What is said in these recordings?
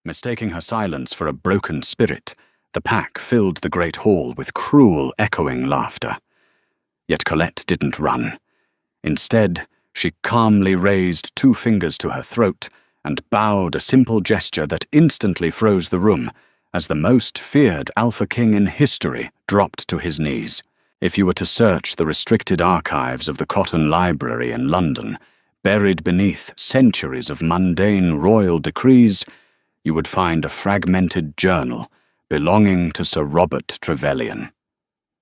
Mistaking her silence for a broken spirit, the pack filled the great hall with cruel, echoing laughter. Yet Colette didn't run. Instead, she calmly raised 2 fingers to her throat and bowed a simple gesture that instantly froze the room as the most feared Alpha King in history dropped to his knees. If you were to search the restricted archives of the Cotton Library in London, buried beneath centuries of mundane royal decrees, you would find a fragmented journal belonging to Sir Robert Trevelyan.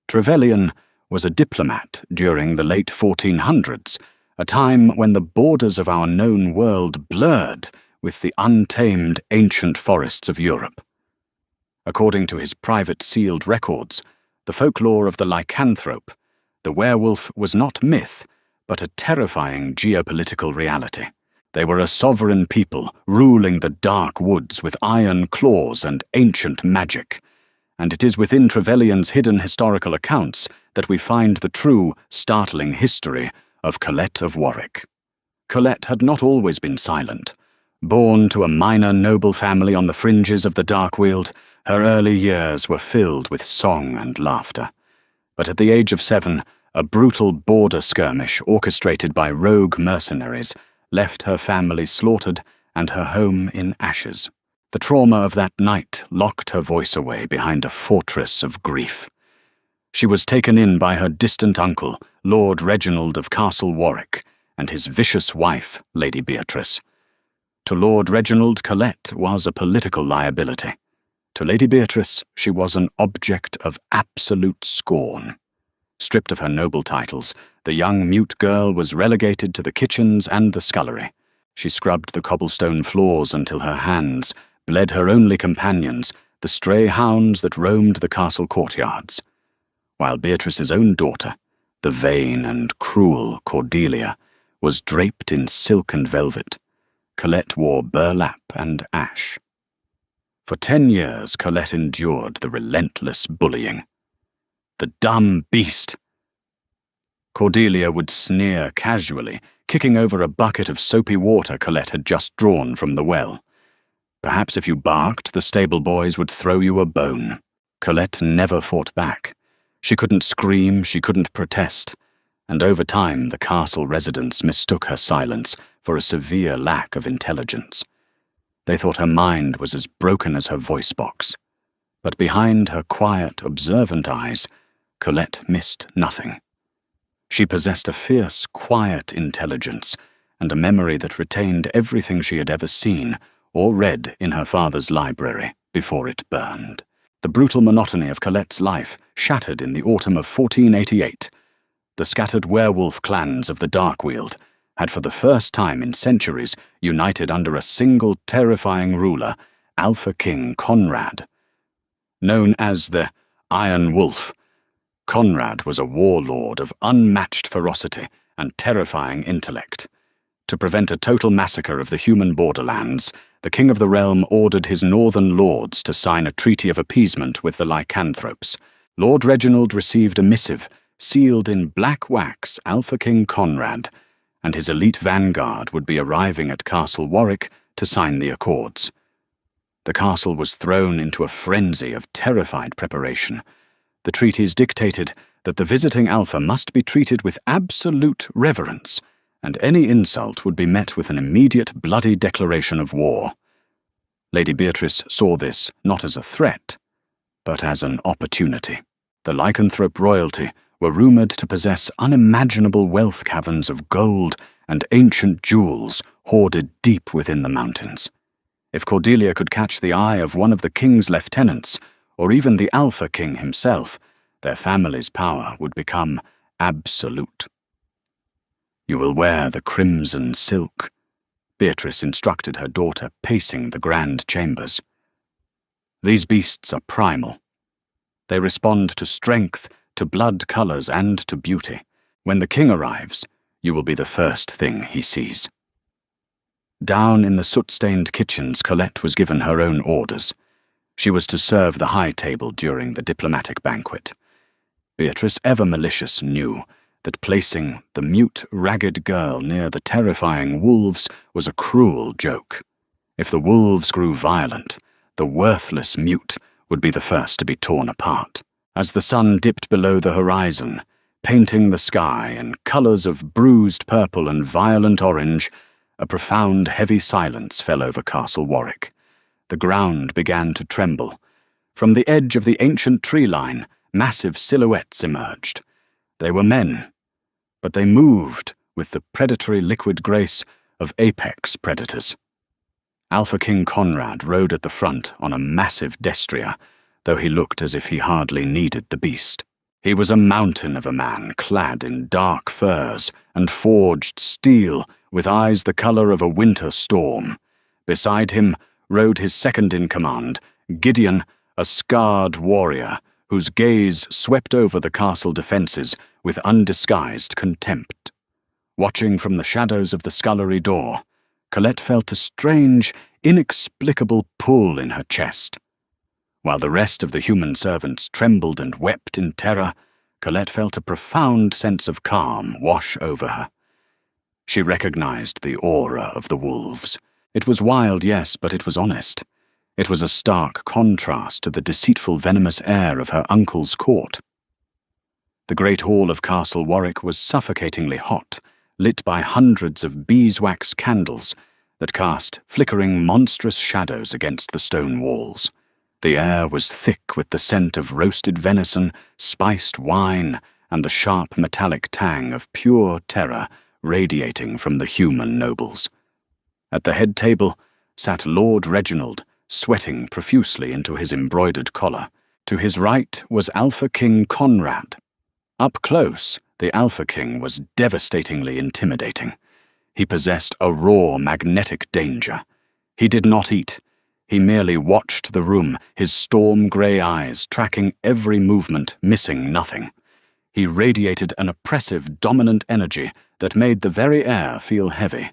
Trevelyan was a diplomat during the late 1400s, a time when the borders of our known world blurred with the untamed ancient forests of Europe. According to his private sealed records, the folklore of the lycanthrope, the werewolf was not myth, but a terrifying geopolitical reality. They were a sovereign people ruling the dark woods with iron claws and ancient magic, and it is within Trevelyan's hidden historical accounts that we find the true, startling history of Colette of Warwick. Colette had not always been silent. Born to a minor noble family on the fringes of the Darkweald, her early years were filled with song and laughter. But at the age of 7, a brutal border skirmish orchestrated by rogue mercenaries left her family slaughtered and her home in ashes. The trauma of that night locked her voice away behind a fortress of grief. She was taken in by her distant uncle, Lord Reginald of Castle Warwick, and his vicious wife, Lady Beatrice. To Lord Reginald, Colette was a political liability. To Lady Beatrice, she was an object of absolute scorn. Stripped of her noble titles, the young mute girl was relegated to the kitchens and the scullery. She scrubbed the cobblestone floors until her hands bled her only companions, the stray hounds that roamed the castle courtyards. While Beatrice's own daughter, the vain and cruel Cordelia, was draped in silk and velvet, Colette wore burlap and ash. For 10 years, Colette endured the relentless bullying. The dumb beast! Cordelia would sneer casually, kicking over a bucket of soapy water Colette had just drawn from the well. Perhaps if you barked, the stable boys would throw you a bone. Colette never fought back. She couldn't scream, she couldn't protest, and over time the castle residents mistook her silence for a severe lack of intelligence. They thought her mind was as broken as her voice box. But behind her quiet, observant eyes, Colette missed nothing. She possessed a fierce, quiet intelligence and a memory that retained everything she had ever seen or read in her father's library before it burned. The brutal monotony of Colette's life shattered in the autumn of 1488. The scattered werewolf clans of the Darkweald had for the first time in centuries united under a single terrifying ruler, Alpha King Conrad. Known as the Iron Wolf, Conrad was a warlord of unmatched ferocity and terrifying intellect. To prevent a total massacre of the human borderlands, the king of the realm ordered his northern lords to sign a treaty of appeasement with the lycanthropes. Lord Reginald received a missive sealed in black wax Alpha King Conrad, and his elite vanguard would be arriving at Castle Warwick to sign the accords. The castle was thrown into a frenzy of terrified preparation. The treaties dictated that the visiting Alpha must be treated with absolute reverence, and any insult would be met with an immediate bloody declaration of war. Lady Beatrice saw this not as a threat, but as an opportunity. The lycanthrope royalty were rumoured to possess unimaginable wealth caverns of gold and ancient jewels hoarded deep within the mountains. If Cordelia could catch the eye of one of the king's lieutenants, or even the Alpha King himself, their family's power would become absolute. "You will wear the crimson silk," Beatrice instructed her daughter, pacing the grand chambers. "These beasts are primal. They respond to strength, to blood colours, and to beauty. When the king arrives, you will be the first thing he sees." Down in the soot-stained kitchens, Colette was given her own orders. She was to serve the high table during the diplomatic banquet. Beatrice, ever malicious, knew that placing the mute, ragged girl near the terrifying wolves was a cruel joke. If the wolves grew violent, the worthless mute would be the first to be torn apart. As the sun dipped below the horizon, painting the sky in colours of bruised purple and violent orange, a profound, heavy silence fell over Castle Warwick. The ground began to tremble. From the edge of the ancient tree line, massive silhouettes emerged. They were men, but they moved with the predatory liquid grace of apex predators. Alpha King Conrad rode at the front on a massive destrier, though he looked as if he hardly needed the beast. He was a mountain of a man clad in dark furs and forged steel with eyes the colour of a winter storm. Beside him rode his second-in-command, Gideon, a scarred warrior whose gaze swept over the castle defences with undisguised contempt. Watching from the shadows of the scullery door, Colette felt a strange, inexplicable pull in her chest. While the rest of the human servants trembled and wept in terror, Colette felt a profound sense of calm wash over her. She recognized the aura of the wolves. It was wild, yes, but it was honest. It was a stark contrast to the deceitful, venomous air of her uncle's court. The great hall of Castle Warwick was suffocatingly hot, lit by hundreds of beeswax candles that cast flickering, monstrous shadows against the stone walls. The air was thick with the scent of roasted venison, spiced wine, and the sharp metallic tang of pure terror radiating from the human nobles. At the head table sat Lord Reginald, sweating profusely into his embroidered collar. To his right was Alpha King Conrad. Up close, the Alpha King was devastatingly intimidating. He possessed a raw, magnetic danger. He did not eat. He merely watched the room, his storm-grey eyes tracking every movement, missing nothing. He radiated an oppressive, dominant energy that made the very air feel heavy.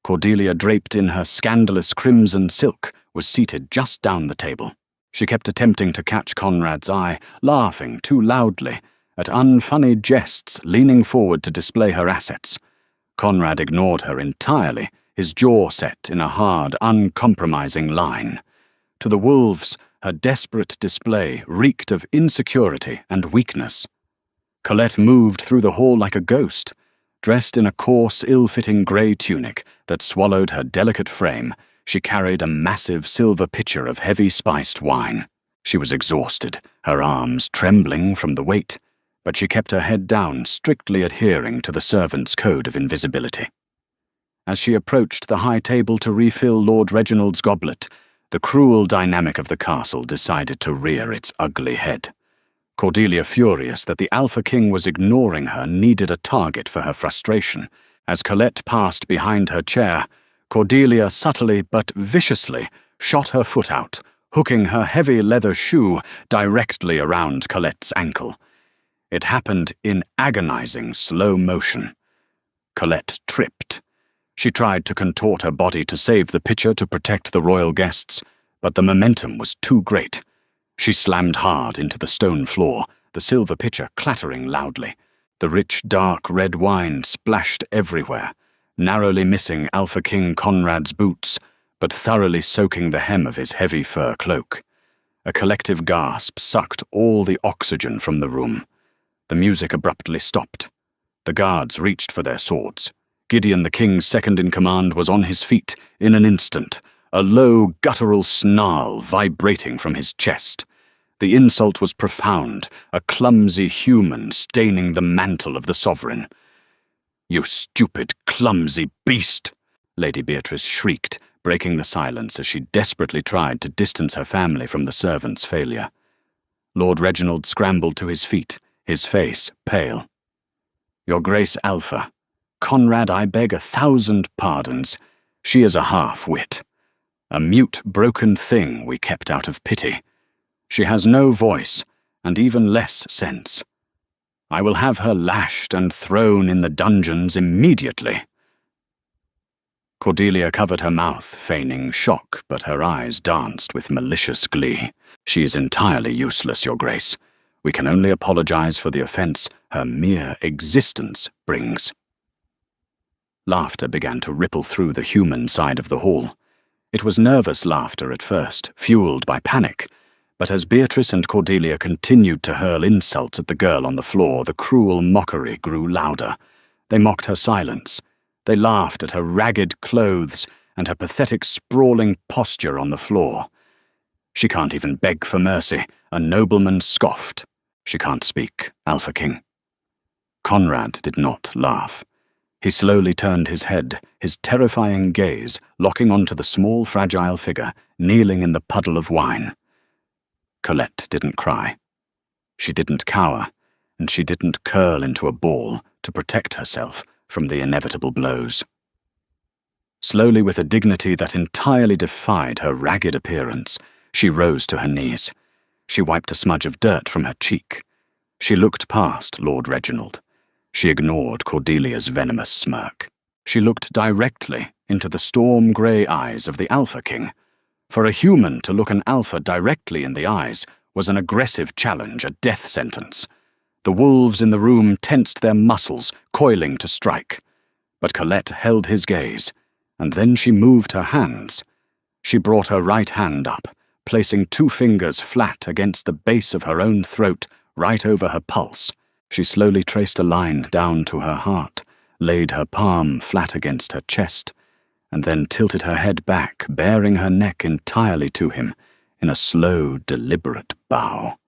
Cordelia, draped in her scandalous crimson silk, was seated just down the table. She kept attempting to catch Conrad's eye, laughing too loudly at unfunny jests, leaning forward to display her assets. Conrad ignored her entirely, his jaw set in a hard, uncompromising line. To the wolves, her desperate display reeked of insecurity and weakness. Colette moved through the hall like a ghost. Dressed in a coarse, ill-fitting grey tunic that swallowed her delicate frame, she carried a massive silver pitcher of heavy spiced wine. She was exhausted, her arms trembling from the weight, but she kept her head down, strictly adhering to the servants' code of invisibility. As she approached the high table to refill Lord Reginald's goblet, the cruel dynamic of the castle decided to rear its ugly head. Cordelia, furious that the Alpha King was ignoring her, needed a target for her frustration. As Colette passed behind her chair, Cordelia subtly but viciously shot her foot out, hooking her heavy leather shoe directly around Colette's ankle. It happened in agonizing slow motion. Colette tripped. She tried to contort her body to save the pitcher to protect the royal guests, but the momentum was too great. She slammed hard into the stone floor, the silver pitcher clattering loudly. The rich, dark red wine splashed everywhere, narrowly missing Alpha King Conrad's boots, but thoroughly soaking the hem of his heavy fur cloak. A collective gasp sucked all the oxygen from the room. The music abruptly stopped. The guards reached for their swords. Gideon, the king's second-in-command, was on his feet in an instant, a low, guttural snarl vibrating from his chest. The insult was profound, a clumsy human staining the mantle of the sovereign. "You stupid, clumsy beast!" Lady Beatrice shrieked, breaking the silence as she desperately tried to distance her family from the servants' failure. Lord Reginald scrambled to his feet, his face pale. "Your Grace Alpha, Conrad, I beg 1,000 pardons. She is a half-wit. A mute, broken thing we kept out of pity. She has no voice, and even less sense. I will have her lashed and thrown in the dungeons immediately." Cordelia covered her mouth, feigning shock, but her eyes danced with malicious glee. "She is entirely useless, Your Grace. We can only apologize for the offense her mere existence brings." Laughter began to ripple through the human side of the hall. It was nervous laughter at first, fueled by panic, but as Beatrice and Cordelia continued to hurl insults at the girl on the floor, the cruel mockery grew louder. They mocked her silence. They laughed at her ragged clothes and her pathetic sprawling posture on the floor. "She can't even beg for mercy," a nobleman scoffed. "She can't speak, Alpha King." Conrad did not laugh. He slowly turned his head, his terrifying gaze locking onto the small, fragile figure kneeling in the puddle of wine. Colette didn't cry. She didn't cower, and she didn't curl into a ball to protect herself from the inevitable blows. Slowly, with a dignity that entirely defied her ragged appearance, she rose to her knees. She wiped a smudge of dirt from her cheek. She looked past Lord Reginald. She ignored Cordelia's venomous smirk. She looked directly into the storm-grey eyes of the Alpha King. For a human to look an alpha directly in the eyes was an aggressive challenge, a death sentence. The wolves in the room tensed their muscles, coiling to strike. But Colette held his gaze, and then she moved her hands. She brought her right hand up, placing 2 fingers flat against the base of her own throat, right over her pulse. She slowly traced a line down to her heart, laid her palm flat against her chest, and then tilted her head back, baring her neck entirely to him, in a slow, deliberate bow.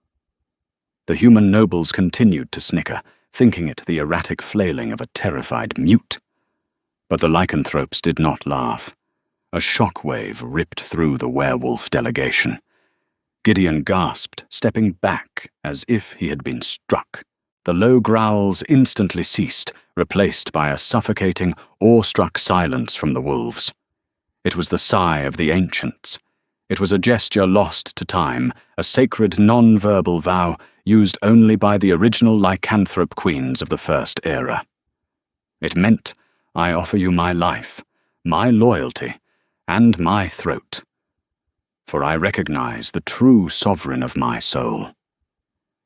The human nobles continued to snicker, thinking it the erratic flailing of a terrified mute. But the lycanthropes did not laugh. A shockwave ripped through the werewolf delegation. Gideon gasped, stepping back as if he had been struck. The low growls instantly ceased, replaced by a suffocating, awe-struck silence from the wolves. It was the sigh of the ancients. It was a gesture lost to time, a sacred non-verbal vow used only by the original lycanthrope queens of the First Era. It meant, "I offer you my life, my loyalty, and my throat. For I recognize the true sovereign of my soul."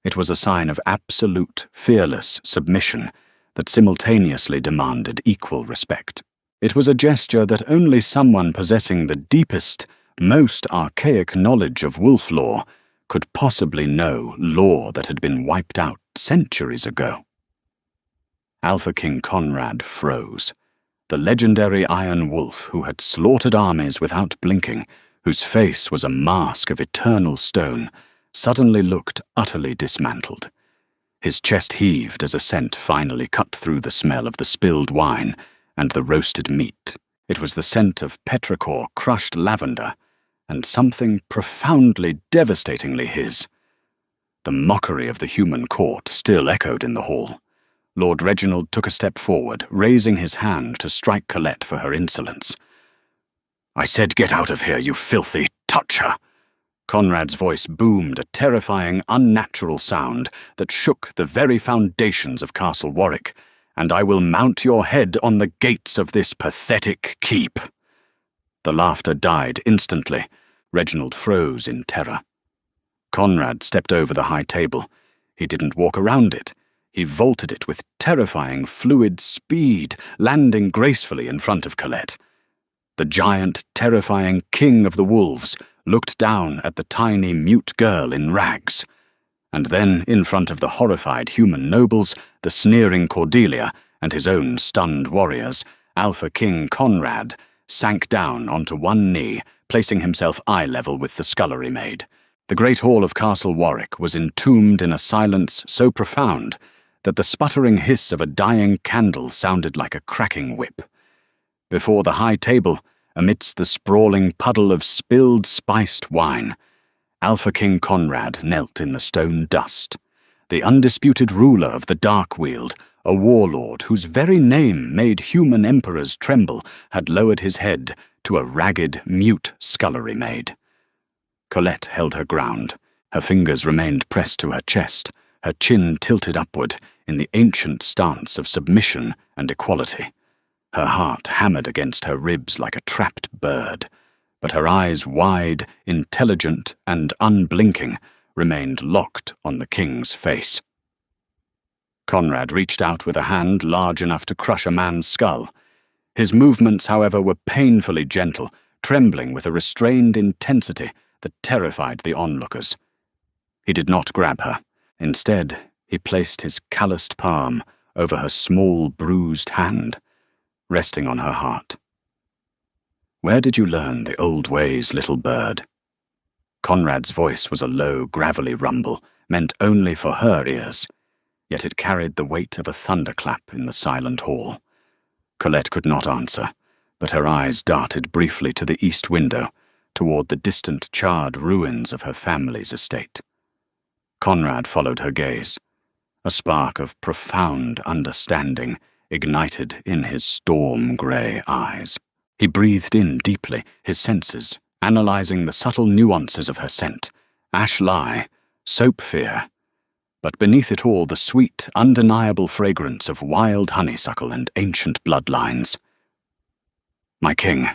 It was a sign of absolute, fearless submission that simultaneously demanded equal respect. It was a gesture that only someone possessing the deepest, most archaic knowledge of wolf lore could possibly know, lore that had been wiped out centuries ago. Alpha King Conrad froze. The legendary Iron Wolf who had slaughtered armies without blinking, whose face was a mask of eternal stone, suddenly looked utterly dismantled. His chest heaved as a scent finally cut through the smell of the spilled wine and the roasted meat. It was the scent of petrichor crushed lavender, and something profoundly, devastatingly his. The mockery of the human court still echoed in the hall. Lord Reginald took a step forward, raising his hand to strike Colette for her insolence. "I said get out of here, you filthy touch her!" Conrad's voice boomed, a terrifying, unnatural sound that shook the very foundations of Castle Warwick, "and I will mount your head on the gates of this pathetic keep." The laughter died instantly. Reginald froze in terror. Conrad stepped over the high table. He didn't walk around it. He vaulted it with terrifying, fluid speed, landing gracefully in front of Colette. The giant, terrifying king of the wolves looked down at the tiny, mute girl in rags. And then, in front of the horrified human nobles, the sneering Cordelia, and his own stunned warriors, Alpha King Conrad sank down onto one knee, placing himself eye-level with the scullery maid. The great hall of Castle Warwick was entombed in a silence so profound that the sputtering hiss of a dying candle sounded like a cracking whip. Before the high table, amidst the sprawling puddle of spilled spiced wine, Alpha King Conrad knelt in the stone dust. The undisputed ruler of the Darkweald, a warlord whose very name made human emperors tremble, had lowered his head to a ragged, mute scullery maid. Colette held her ground. Her fingers remained pressed to her chest, her chin tilted upward in the ancient stance of submission and equality. Her heart hammered against her ribs like a trapped bird, but her eyes, wide, intelligent, and unblinking, remained locked on the king's face. Conrad reached out with a hand large enough to crush a man's skull. His movements, however, were painfully gentle, trembling with a restrained intensity that terrified the onlookers. He did not grab her. Instead, he placed his calloused palm over her small, bruised hand, resting on her heart. "Where did you learn the old ways, little bird?" Conrad's voice was a low, gravelly rumble, meant only for her ears, yet it carried the weight of a thunderclap in the silent hall. Colette could not answer, but her eyes darted briefly to the east window, toward the distant charred ruins of her family's estate. Conrad followed her gaze. A spark of profound understanding ignited in his storm-grey eyes. He breathed in deeply, his senses, analyzing the subtle nuances of her scent, ash lye, soap fear, but beneath it all the sweet, undeniable fragrance of wild honeysuckle and ancient bloodlines. "My king."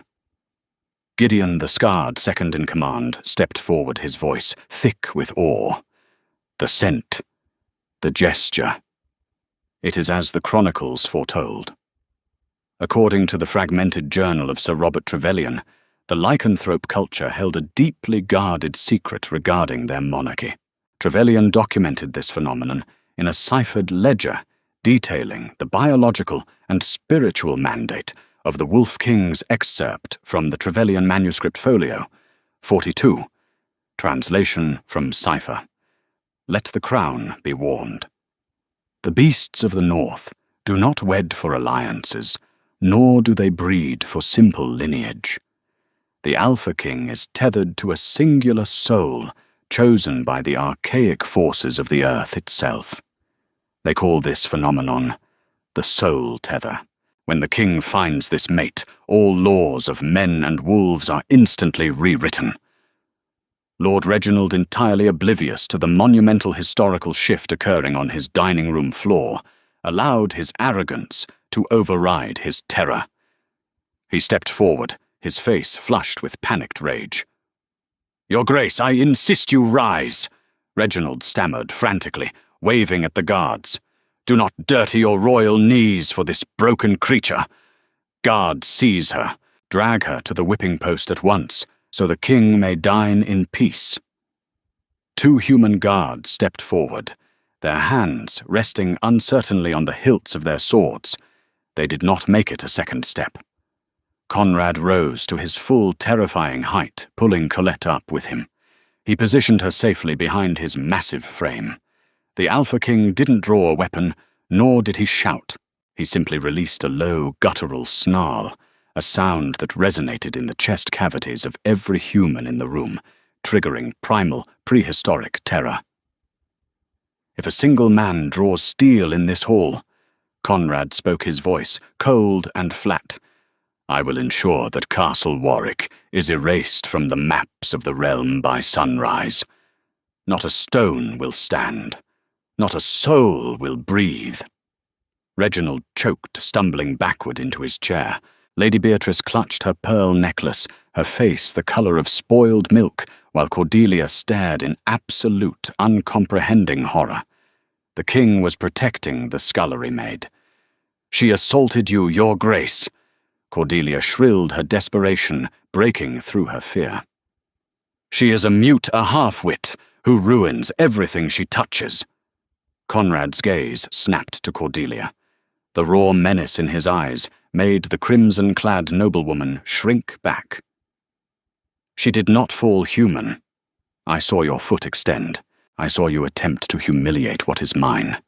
Gideon, the scarred second-in-command, stepped forward, his voice thick with awe. The scent, the gesture. It is as the chronicles foretold. According to the fragmented journal of Sir Robert Trevelyan, the lycanthrope culture held a deeply guarded secret regarding their monarchy. Trevelyan documented this phenomenon in a ciphered ledger detailing the biological and spiritual mandate of the Wolf King's excerpt from the Trevelyan Manuscript Folio, 42, translation from cipher. Let the crown be warned. The beasts of the north do not wed for alliances, nor do they breed for simple lineage. The Alpha King is tethered to a singular soul chosen by the archaic forces of the earth itself. They call this phenomenon the soul tether. When the king finds this mate, all laws of men and wolves are instantly rewritten. Lord Reginald, entirely oblivious to the monumental historical shift occurring on his dining room floor, allowed his arrogance to override his terror. He stepped forward, his face flushed with panicked rage. "Your Grace, I insist you rise," Reginald stammered frantically, waving at the guards. "Do not dirty your royal knees for this broken creature. Guards, seize her. Drag her to the whipping post at once, so the king may dine in peace." 2 human guards stepped forward, their hands resting uncertainly on the hilts of their swords. They did not make it a second step. Conrad rose to his full, terrifying height, pulling Colette up with him. He positioned her safely behind his massive frame. The Alpha King didn't draw a weapon, nor did he shout. He simply released a low, guttural snarl, a sound that resonated in the chest cavities of every human in the room, triggering primal, prehistoric terror. "If a single man draws steel in this hall," Conrad spoke, his voice cold and flat, "I will ensure that Castle Warwick is erased from the maps of the realm by sunrise. Not a stone will stand. Not a soul will breathe." Reginald choked, stumbling backward into his chair. Lady Beatrice clutched her pearl necklace, her face the colour of spoiled milk, while Cordelia stared in absolute, uncomprehending horror. The king was protecting the scullery maid. "She assaulted you, your Grace." Cordelia shrilled her desperation, breaking through her fear. "She is a mute, a half-wit, who ruins everything she touches." Conrad's gaze snapped to Cordelia. The raw menace in his eyes made the crimson-clad noblewoman shrink back. "She did not fall human. I saw your foot extend. I saw you attempt to humiliate what is mine."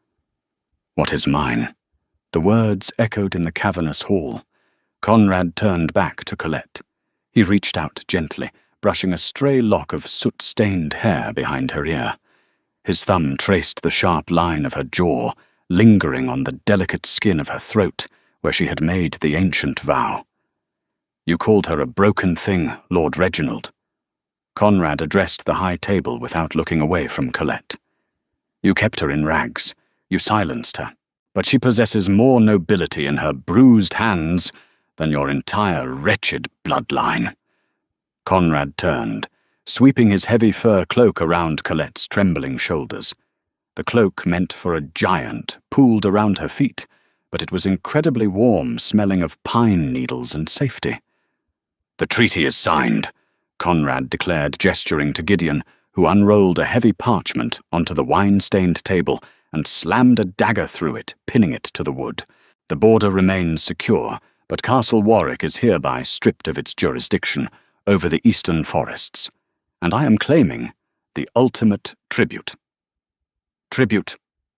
"What is mine?" The words echoed in the cavernous hall. Conrad turned back to Colette. He reached out gently, brushing a stray lock of soot-stained hair behind her ear. His thumb traced the sharp line of her jaw, lingering on the delicate skin of her throat, where she had made the ancient vow. "You called her a broken thing, Lord Reginald." Conrad addressed the high table without looking away from Colette. "You kept her in rags. You silenced her. But she possesses more nobility in her bruised hands than your entire wretched bloodline." Conrad turned, sweeping his heavy fur cloak around Colette's trembling shoulders. The cloak meant for a giant pooled around her feet, but it was incredibly warm, smelling of pine needles and safety. "The treaty is signed," Conrad declared, gesturing to Gideon, who unrolled a heavy parchment onto the wine-stained table and slammed a dagger through it, pinning it to the wood. "The border remains secure, but Castle Warwick is hereby stripped of its jurisdiction over the eastern forests, and I am claiming the ultimate tribute." "Tribute,"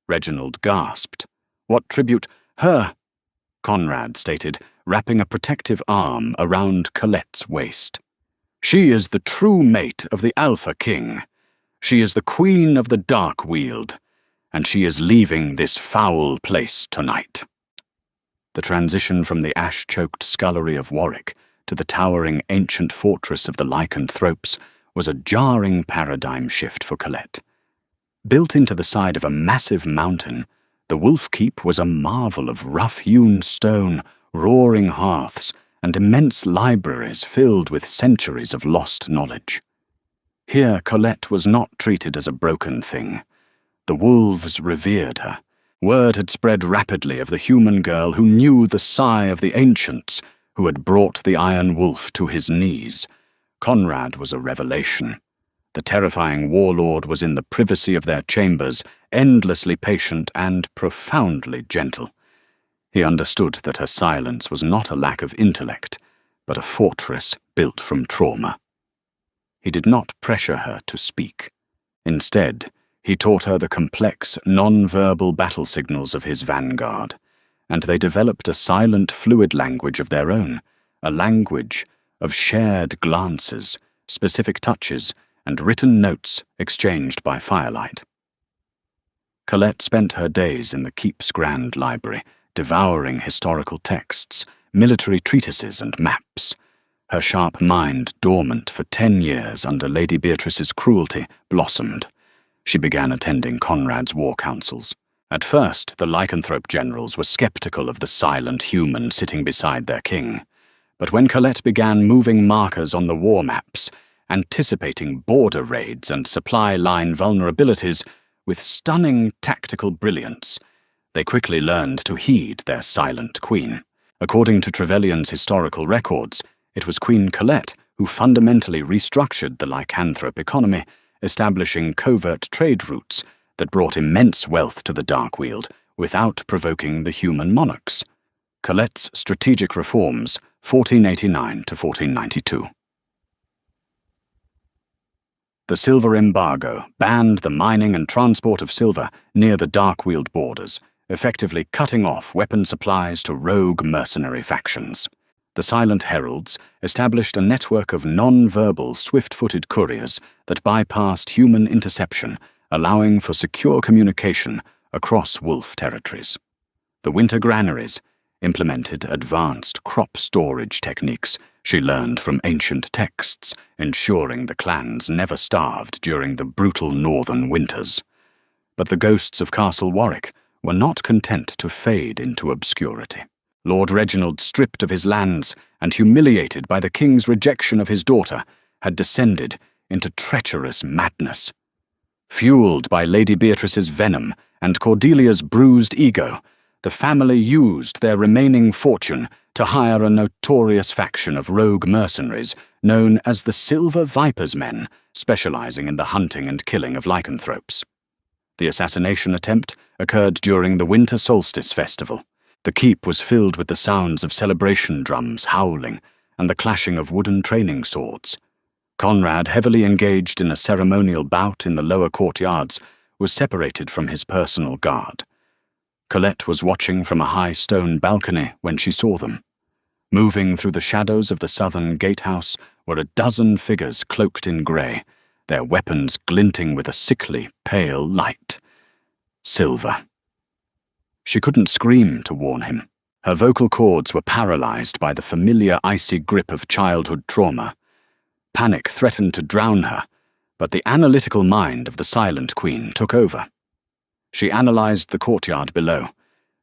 Reginald gasped. "What tribute?" "Her," Conrad stated, wrapping a protective arm around Colette's waist. "She is the true mate of the Alpha King. She is the Queen of the Dark Weald, and she is leaving this foul place tonight." The transition from the ash-choked scullery of Warwick to the towering ancient fortress of the lycanthropes was a jarring paradigm shift for Colette. Built into the side of a massive mountain, the Wolf Keep was a marvel of rough-hewn stone, roaring hearths, and immense libraries filled with centuries of lost knowledge. Here Colette was not treated as a broken thing. The wolves revered her. Word had spread rapidly of the human girl who knew the sigh of the ancients, who had brought the Iron Wolf to his knees. Conrad was a revelation. The terrifying warlord was in the privacy of their chambers, endlessly patient and profoundly gentle. He understood that her silence was not a lack of intellect, but a fortress built from trauma. He did not pressure her to speak. Instead, he taught her the complex, non-verbal battle signals of his vanguard, and they developed a silent, fluid language of their own, a language of shared glances, specific touches, and written notes exchanged by firelight. Colette spent her days in the Keep's Grand Library, devouring historical texts, military treatises, and maps. Her sharp mind, dormant for 10 years under Lady Beatrice's cruelty, blossomed. She began attending Conrad's war councils. At first, the lycanthrope generals were skeptical of the silent human sitting beside their king. But when Colette began moving markers on the war maps, anticipating border raids and supply line vulnerabilities with stunning tactical brilliance, they quickly learned to heed their silent queen. According to Trevelyan's historical records, it was Queen Colette who fundamentally restructured the lycanthrope economy, establishing covert trade routes that brought immense wealth to the Dark Weald without provoking the human monarchs. Colette's strategic reforms, 1489 to 1492. The silver embargo banned the mining and transport of silver near the Dark Weald borders, effectively cutting off weapon supplies to rogue mercenary factions. The Silent Heralds established a network of non-verbal, swift-footed couriers that bypassed human interception, allowing for secure communication across wolf territories. The Winter Granaries implemented advanced crop storage techniques she learned from ancient texts, ensuring the clans never starved during the brutal northern winters. But the ghosts of Castle Warwick were not content to fade into obscurity. Lord Reginald, stripped of his lands and humiliated by the king's rejection of his daughter, had descended into treacherous madness. Fueled by Lady Beatrice's venom and Cordelia's bruised ego, the family used their remaining fortune to hire a notorious faction of rogue mercenaries known as the Silver Vipers Men, specializing in the hunting and killing of lycanthropes. The assassination attempt occurred during the Winter Solstice Festival. The keep was filled with the sounds of celebration drums howling and the clashing of wooden training swords. Conrad, heavily engaged in a ceremonial bout in the lower courtyards, was separated from his personal guard. Colette was watching from a high stone balcony when she saw them. Moving through the shadows of the southern gatehouse were a dozen figures cloaked in grey, their weapons glinting with a sickly, pale light. Silver. She couldn't scream to warn him. Her vocal cords were paralyzed by the familiar icy grip of childhood trauma. Panic threatened to drown her, but the analytical mind of the Silent Queen took over. She analyzed the courtyard below.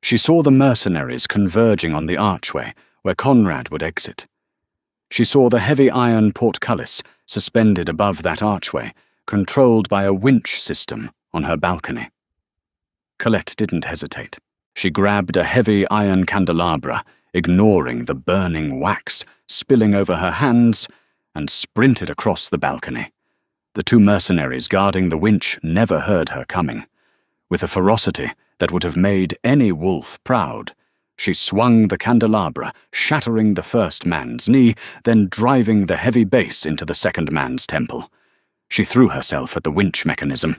She saw the mercenaries converging on the archway where Conrad would exit. She saw the heavy iron portcullis suspended above that archway, controlled by a winch system on her balcony. Colette didn't hesitate. She grabbed a heavy iron candelabra, ignoring the burning wax spilling over her hands, and sprinted across the balcony. The two mercenaries guarding the winch never heard her coming. With a ferocity that would have made any wolf proud, she swung the candelabra, shattering the first man's knee, then driving the heavy base into the second man's temple. She threw herself at the winch mechanism.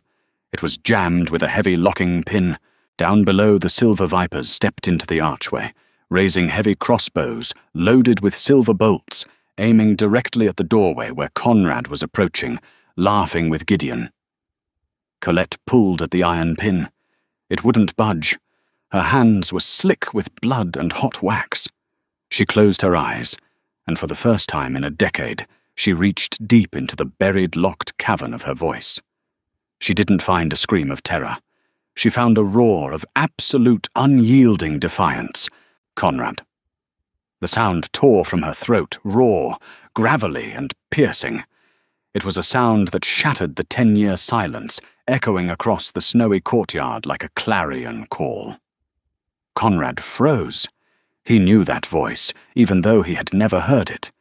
It was jammed with a heavy locking pin. Down below, the silver vipers stepped into the archway, raising heavy crossbows loaded with silver bolts, aiming directly at the doorway where Conrad was approaching, laughing with Gideon. Colette pulled at the iron pin. It wouldn't budge. Her hands were slick with blood and hot wax. She closed her eyes, and for the first time in a decade, she reached deep into the buried, locked cavern of her voice. She didn't find a scream of terror. She found a roar of absolute, unyielding defiance. Conrad. The sound tore from her throat, raw, gravelly, and piercing. It was a sound that shattered the 10-year silence, echoing across the snowy courtyard like a clarion call. Conrad froze. He knew that voice, even though he had never heard it.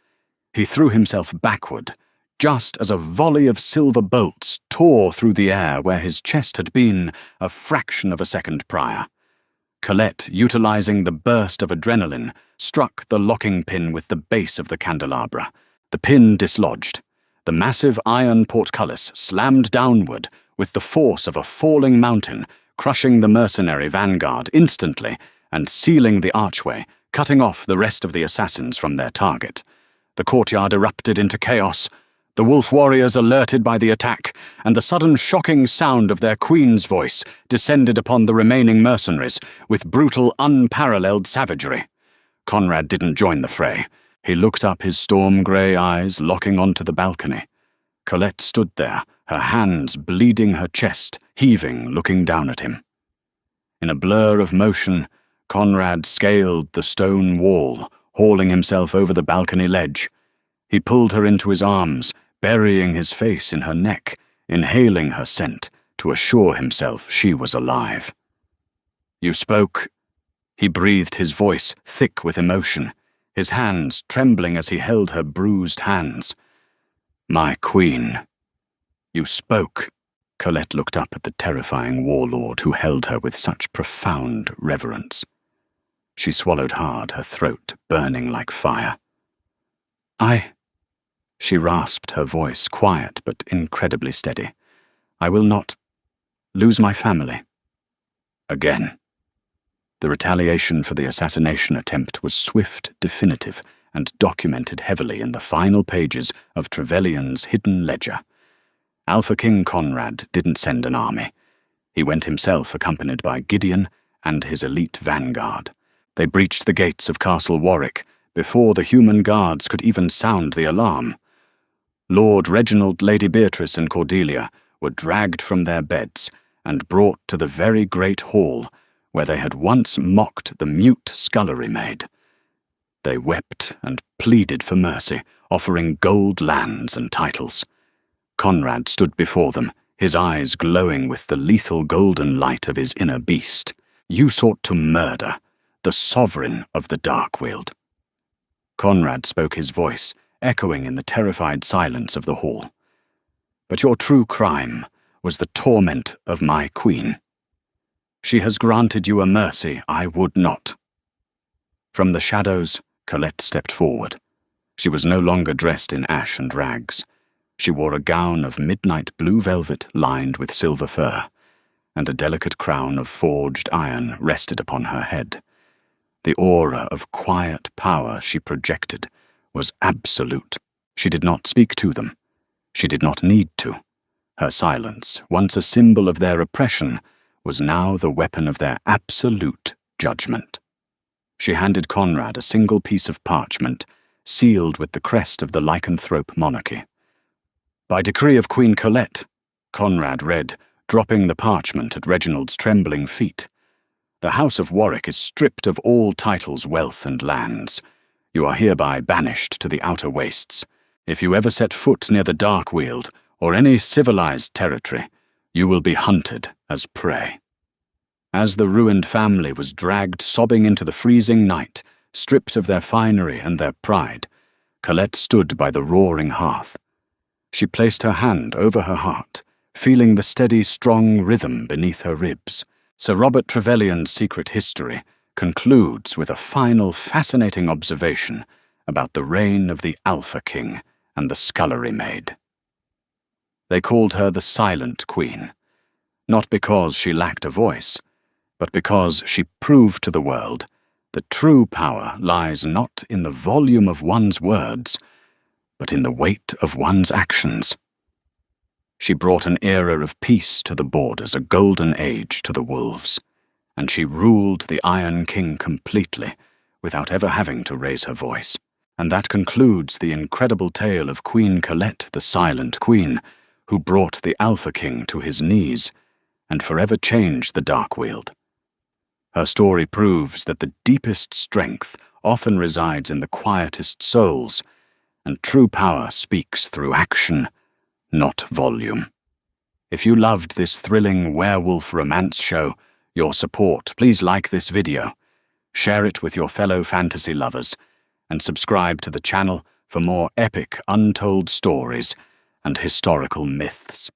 He threw himself backward, just as a volley of silver bolts tore through the air where his chest had been a fraction of a second prior. Colette, utilizing the burst of adrenaline, struck the locking pin with the base of the candelabra. The pin dislodged. The massive iron portcullis slammed downward with the force of a falling mountain, crushing the mercenary vanguard instantly and sealing the archway, cutting off the rest of the assassins from their target. The courtyard erupted into chaos. The wolf warriors alerted by the attack, and the sudden shocking sound of their queen's voice descended upon the remaining mercenaries with brutal, unparalleled savagery. Conrad didn't join the fray. He looked up, his storm-grey eyes locking onto the balcony. Colette stood there, her hands bleeding her chest, heaving, looking down at him. In a blur of motion, Conrad scaled the stone wall, hauling himself over the balcony ledge. He pulled her into his arms, burying his face in her neck, inhaling her scent to assure himself she was alive. "You spoke," he breathed, his voice thick with emotion, his hands trembling as he held her bruised hands. "My queen. You spoke." Colette looked up at the terrifying warlord who held her with such profound reverence. She swallowed hard, her throat burning like fire. She rasped, her voice quiet but incredibly steady. "I will not lose my family. Again." The retaliation for the assassination attempt was swift, definitive, and documented heavily in the final pages of Trevelyan's hidden ledger. Alpha King Conrad didn't send an army. He went himself, accompanied by Gideon and his elite vanguard. They breached the gates of Castle Warwick before the human guards could even sound the alarm. Lord Reginald, Lady Beatrice, and Cordelia were dragged from their beds and brought to the very great hall where they had once mocked the mute scullery maid. They wept and pleaded for mercy, offering gold lands and titles. Conrad stood before them, his eyes glowing with the lethal golden light of his inner beast. "You sought to murder the sovereign of the Darkweald." Conrad spoke, his voice echoing in the terrified silence of the hall. "But your true crime was the torment of my queen. She has granted you a mercy I would not." From the shadows, Colette stepped forward. She was no longer dressed in ash and rags. She wore a gown of midnight blue velvet lined with silver fur, and a delicate crown of forged iron rested upon her head. The aura of quiet power she projected was absolute. She did not speak to them. She did not need to. Her silence, once a symbol of their oppression, was now the weapon of their absolute judgment. She handed Conrad a single piece of parchment, sealed with the crest of the lycanthrope monarchy. "By decree of Queen Colette," Conrad read, dropping the parchment at Reginald's trembling feet. "The House of Warwick is stripped of all titles, wealth, and lands. You are hereby banished to the outer wastes. If you ever set foot near the Darkweald, or any civilized territory, you will be hunted as prey." As the ruined family was dragged sobbing into the freezing night, Stripped of their finery and their pride, Colette stood by the roaring hearth. She placed her hand over her heart, feeling the steady, strong rhythm beneath her ribs. Sir Robert Trevelyan's Secret History concludes with a final fascinating observation about the reign of the Alpha King and the Scullery Maid. They called her the Silent Queen, not because she lacked a voice, but because she proved to the world that true power lies not in the volume of one's words, but in the weight of one's actions. She brought an era of peace to the borders, a golden age to the wolves, and she ruled the Iron King completely, without ever having to raise her voice. And that concludes the incredible tale of Queen Colette, the Silent Queen, who brought the Alpha King to his knees and forever changed the Darkweald. Her story proves that the deepest strength often resides in the quietest souls, and true power speaks through action, not volume. If you loved this thrilling werewolf romance show, your support, please like this video, share it with your fellow fantasy lovers, and subscribe to the channel for more epic untold stories and historical myths.